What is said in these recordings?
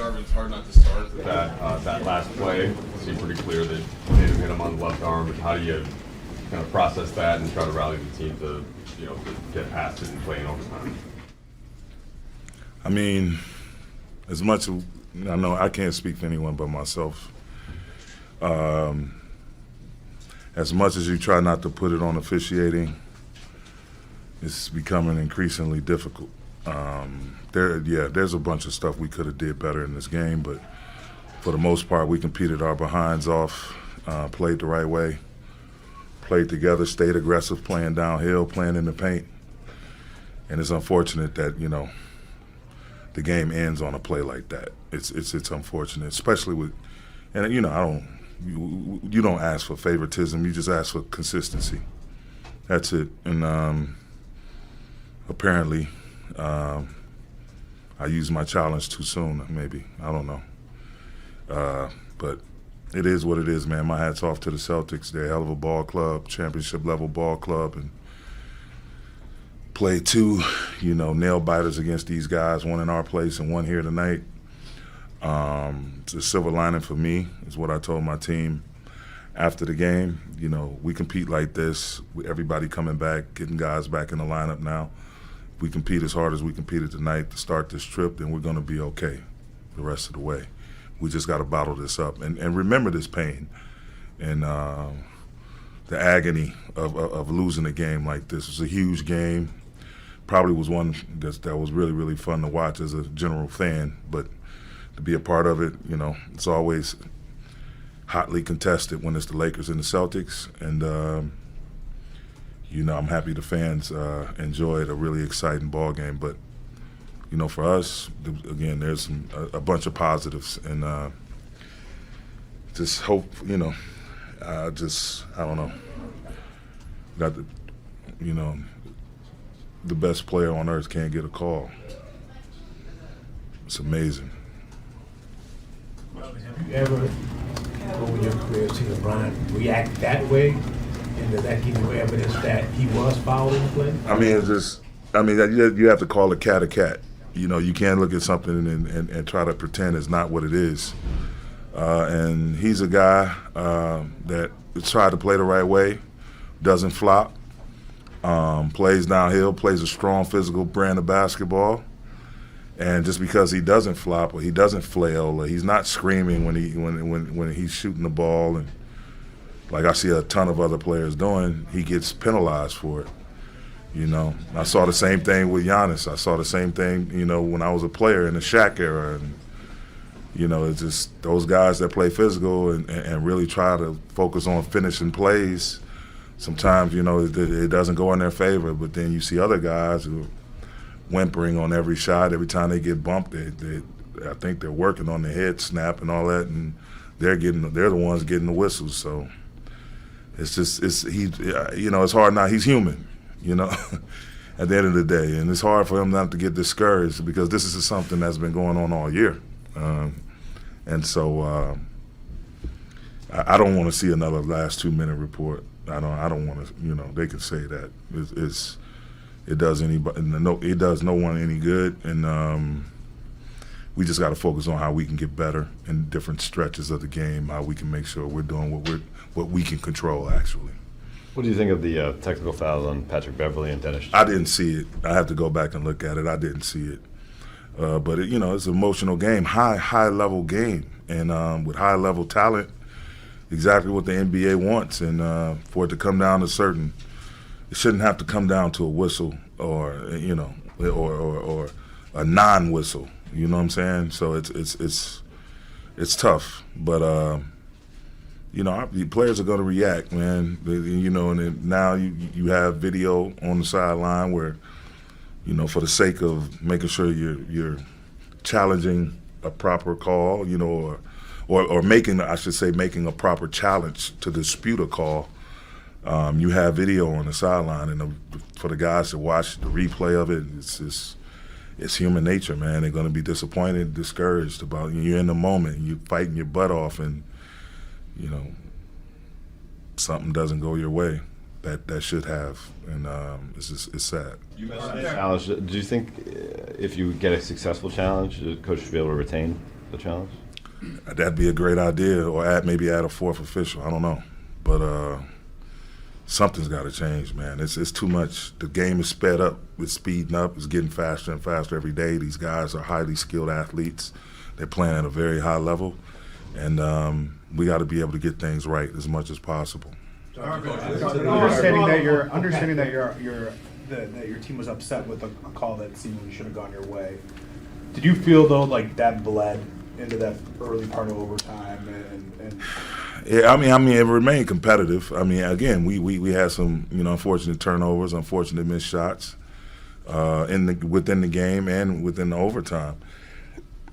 Darvin, it's hard not to start with that last play. It seemed pretty clear that Tatum hit him on the left arm. But how do you kind of process that and try to rally the team to get past it and play in overtime? I mean, as much as I know, I can't speak for anyone but myself. As much as you try not to put it on officiating, it's becoming increasingly difficult. There's a bunch of stuff we could have did better in this game, but for the most part, we competed our behinds off, played the right way, played together, stayed aggressive, playing downhill, playing in the paint. And it's unfortunate that, the game ends on a play like that. It's unfortunate, especially with, and you don't ask for favoritism, you just ask for consistency. That's it. And apparently, I used my challenge too soon, maybe. I don't know. But it is what it is, man. My hat's off to the Celtics. They're a hell of a ball club, championship-level ball club, and played two, nail-biters against these guys, one in our place and one here tonight. It's a silver lining for me, is what I told my team after the game. We compete like this, with everybody coming back, getting guys back in the lineup now. We compete as hard as we competed tonight to start this trip, then we're going to be okay the rest of the way. We just got to bottle this up and remember this pain and the agony of losing a game like this. It was a huge game. Probably was one that was really, really fun to watch as a general fan, but to be a part of it, it's always hotly contested when it's the Lakers and the Celtics, and I'm happy the fans enjoyed a really exciting ball game. But for us, again, there's a bunch of positives, and just hope, I don't know, got the best player on earth can't get a call. It's amazing. Have you ever, over your career, seen LeBron react that way? And does that give you evidence that he was fouled in the play? You have to call a cat a cat. You can't look at something and try to pretend it's not what it is. And he's a guy that tried to play the right way, doesn't flop, plays downhill, plays a strong physical brand of basketball. And just because he doesn't flop or he doesn't flail or he's not screaming when he's shooting the ball, and like I see a ton of other players doing, he gets penalized for it. I saw the same thing with Giannis. I saw the same thing, when I was a player in the Shaq era. And, it's just those guys that play physical and really try to focus on finishing plays. Sometimes, it doesn't go in their favor, but then you see other guys who are whimpering on every shot. Every time they get bumped, I think they're working on the head snap and all that, and they're the ones getting the whistles. So it's hard now. He's human, at the end of the day, and it's hard for him not to get discouraged because this is something that's been going on all year, and so I don't want to see another last 2-minute report. I don't want to. They can say that it does no one any good, and we just got to focus on how we can get better in different stretches of the game, how we can make sure we're doing what we can control actually. What do you think of the technical fouls on Patrick Beverley and Dennis? I didn't see it. I have to go back and look at it. I didn't see it, but it's an emotional game, high level game, and with high level talent, exactly what the NBA wants, and for it to come down to it shouldn't have to come down to a whistle or or a non-whistle. You know what I'm saying? So it's tough, but our players are going to react, man. And now you have video on the sideline where, for the sake of making sure you're challenging a proper call, or making a proper challenge to dispute a call. You have video on the sideline, and for the guys to watch the replay of it, it's human nature, man. They're going to be disappointed, discouraged about you're in the moment, you're fighting your butt off, and something doesn't go your way that should have, and it's sad. You mentioned the challenge. Do you think if you get a successful challenge, the coach should be able to retain? the challenge? That'd be a great idea, or maybe add a fourth official. I don't know, but something's got to change, man. It's too much. The game is sped up. It's speeding up. It's getting faster and faster every day. These guys are highly skilled athletes. They're playing at a very high level, and we got to be able to get things right as much as possible. Understanding that your team was upset with a call that seemingly should have gone your way. Did you feel though like that bled into that early part of overtime and Yeah, I mean, it remained competitive. I mean, again, we had some unfortunate turnovers, unfortunate missed shots within the game and within the overtime.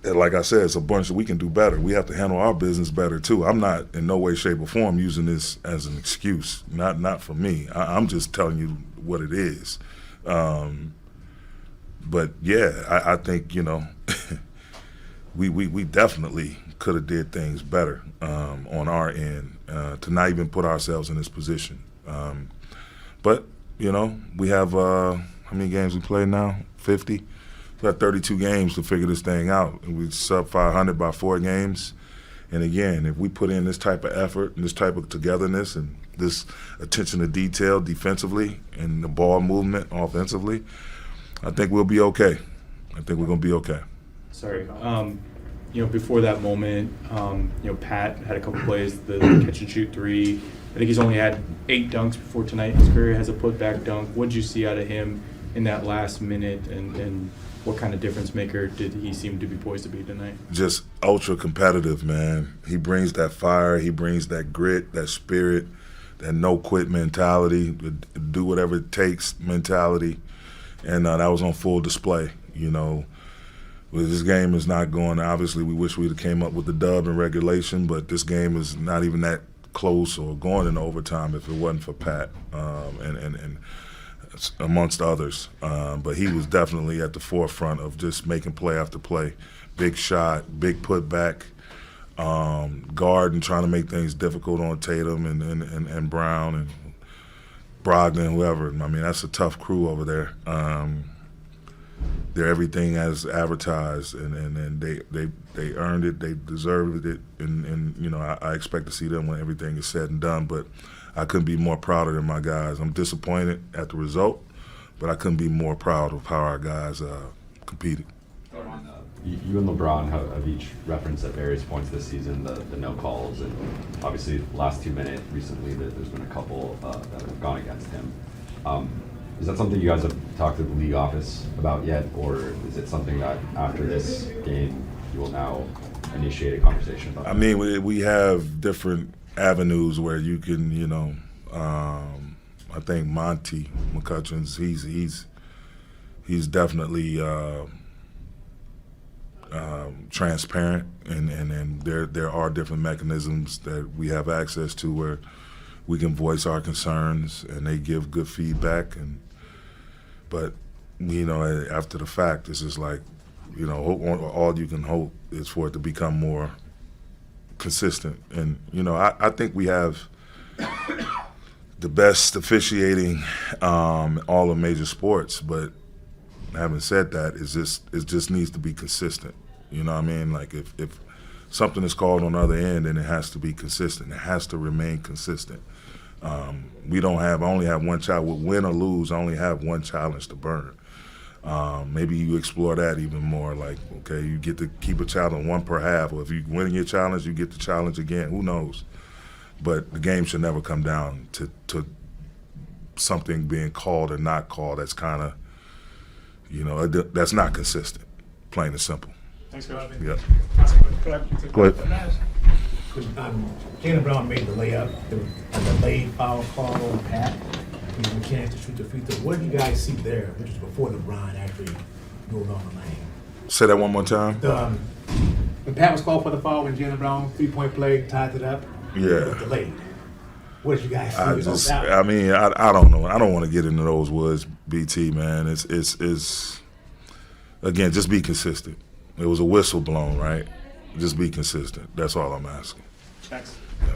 And like I said, it's a bunch that we can do better. We have to handle our business better too. I'm not in no way, shape, or form using this as an excuse. Not for me. I'm just telling you what it is. But yeah, I think we definitely could have did things better on our end to not even put ourselves in this position. But we have how many games we played now? 50. We got 32 games to figure this thing out. We sub 500 by 4 games. And again, if we put in this type of effort and this type of togetherness and this attention to detail defensively and the ball movement offensively, I think we'll be okay. I think we're going to be okay. Sorry. Before that moment, Pat had a couple plays, the catch and shoot three. I think he's only had 8 dunks before tonight. His career has a putback dunk. What did you see out of him in that last minute, and what kind of difference maker did he seem to be poised to be tonight? Just ultra competitive, man. He brings that fire. He brings that grit, that spirit, that no-quit mentality, do whatever it takes mentality. And that was on full display, This game is not going. Obviously, we wish we'd have came up with the dub in regulation, but this game is not even that close or going into overtime if it wasn't for Pat and amongst others. But he was definitely at the forefront of just making play after play. Big shot, big putback, guard and trying to make things difficult on Tatum and Brown and Brogdon, whoever. I mean, that's a tough crew over there. They're everything as advertised, and they earned it, they deserved it, and I expect to see them when everything is said and done. But I couldn't be more prouder than my guys. I'm disappointed at the result, but I couldn't be more proud of how our guys competed. You and LeBron have each referenced at various points this season the no calls, and obviously last 2 minutes recently there's been a couple that have gone against him. Is that something you guys have talked to the league office about yet, or is it something that after this game you will now initiate a conversation about? I mean, we have different avenues where you can, I think Monty McCutcheon's he's definitely transparent, and there are different mechanisms that we have access to where we can voice our concerns and they give good feedback. But after the fact, it's just like, all you can hope is for it to become more consistent. And I think we have the best officiating all of major sports, but having said that, it just needs to be consistent. You know what I mean? Like if something is called on the other end, then it has to be consistent. It has to remain consistent. I only have one challenge. Win or lose, I only have one challenge to burn. Maybe you explore that even more. Like, okay, you get to keep a challenge one per half, or if you win your challenge, you get the challenge again. Who knows? But the game should never come down to something being called or not called. That's kind of, that's not consistent. Plain and simple. Thanks, Coach. Yeah. Go ahead. Jaylen Brown made the layup, a delayed foul call on Pat. He had a chance to shoot the free throw. What did you guys see there, which was before LeBron actually moved on the lane? Say that one more time. When Pat was called for the foul, when Jaylen Brown 3-point play tied it up, it was delayed. What did you guys see? I don't know. I don't want to get into those woods, BT, man. It's again, just be consistent. It was a whistle blown, right? Just be consistent. That's all I'm asking. Thanks. Yeah.